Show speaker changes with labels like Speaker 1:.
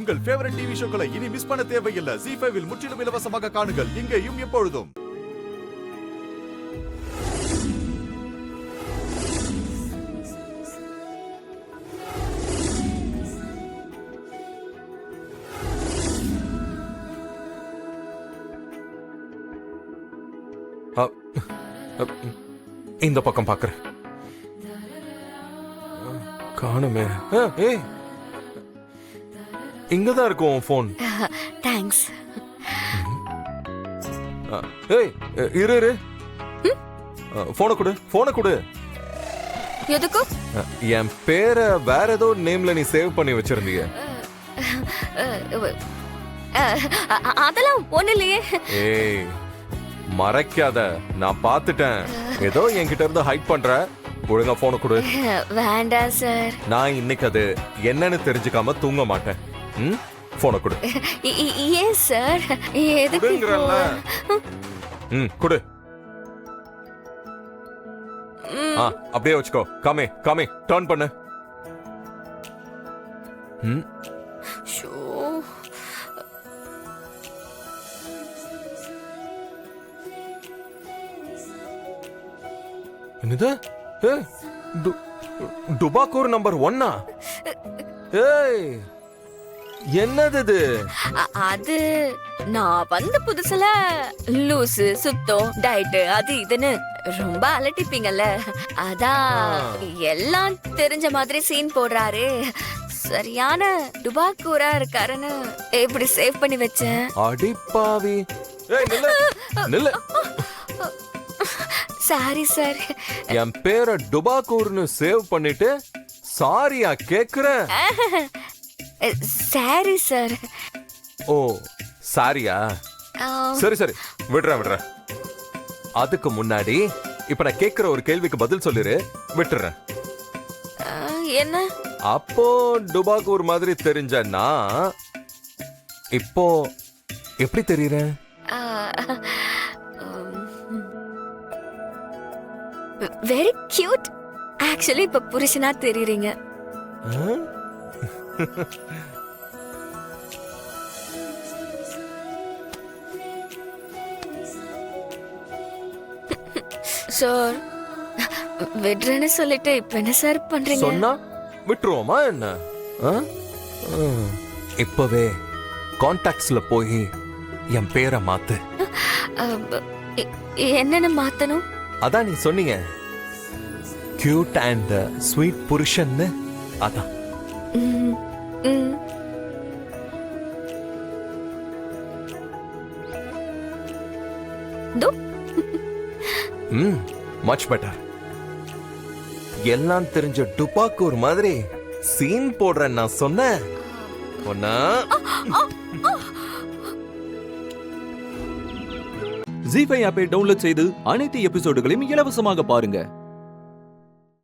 Speaker 1: உங்கள் favourite TV ஷோக்களை இனி miss பண்ண தேவையில்லை. ZEE5 இல் முற்றிலும் இலவசமாக காணுங்கள், இங்கேயும் எப்பொழுதும்.
Speaker 2: இந்த பக்கம் பாக்குறேன். காணுமே. இங்கதான் இருக்கும் போன்.
Speaker 3: தேங்க்ஸ்.
Speaker 2: ஏய் இரு இரு. போனை கொடு, போனை கொடு.
Speaker 3: எதுக்கு?
Speaker 2: என் பேரை வேற ஏதோ நேம்ல நீ சேவ் பண்ணி வச்சிருந்தீங்க.
Speaker 3: அதெல்லாம் ஒண்ணு இல்லையே.
Speaker 2: ஏய் மறைக்காத, நான் பாத்துட்டேன். ஏதோ என்கிட்ட இருந்து ஹைட் பண்ற. ஒழுங்கா போனை கொடு.
Speaker 3: வேண்டாம் சார்.
Speaker 2: நான் இன்னைக்கு அது என்னன்னு தெரிஞ்சுக்காம தூங்க மாட்டேன். போனை கொடு.
Speaker 3: ஏன் சார்?
Speaker 2: கொடுங்கறல்ல. கொடு. அப்படியே வச்சுக்கோ. காமே காமே டர்ன் பண்ணு. என்னது? டுபாக்கூர் நம்பர் 1. ஏய் என்னது இது?
Speaker 3: அது நான் வந்த புதுசுல லூசு சுத்தம் டயட் அது இதுன்னு ரொம்ப அலட்டிப்பீங்கல்ல, அதான் எல்லாம் தெரிஞ்ச மாதிரி சீன் போடுறாரு. சரியான டுபாக்கூரா இருக்காருன்னு எப்படி சேவ் பண்ணி வச்சேன்.
Speaker 2: அடிப்பாவி. ஏய் நில்லு நில்லு.
Speaker 3: Sorry sir.
Speaker 2: என் பேரை டுபாக்கூர்னு சேவ் பண்ணிட்டு சாரியா கேக்குறேன்.
Speaker 3: Sorry sir.
Speaker 2: ஓ சாரியா? சரி சரி விடுறேன். அதுக்கு முன்னாடி இப்ப நான் கேக்குற ஒரு கேள்விக்கு பதில் சொல்லிரு, விட்டுறேன்.
Speaker 3: என்ன?
Speaker 2: அப்போ டுபாக்கூர் மாதிரி தெரிஞ்சன்னா இப்போ எப்படி தெரியுறேன்?
Speaker 3: Very cute. ஆக்சுவலி இப்ப புருஷனா தெரியுறீங்க. சார் விடுறேன்னு சொல்லிட்டு இப்ப என்ன சார் பண்றீங்க?
Speaker 2: சொன்னா விட்டுருவோமா என்ன? இப்பவே கான்டாக்ட்ஸ்ல போய் என் பேரை மாத்து.
Speaker 3: என்னன்னு மாத்தணும்?
Speaker 2: அதான் நீ சொன்னீங்க கியூட் அண்ட் ஸ்வீட் புருஷன்னு. அதான். Much better. எல்லாம் தெரிஞ்ச டுபாக்கூர் மாதிரி சீன் போடுறேன் நான் சொன்னேன்.
Speaker 4: ZEE5 ஆப்பை டவுன்லோட் செய்து அனைத்து எபிசோடுகளையும் இலவசமாக பாருங்க.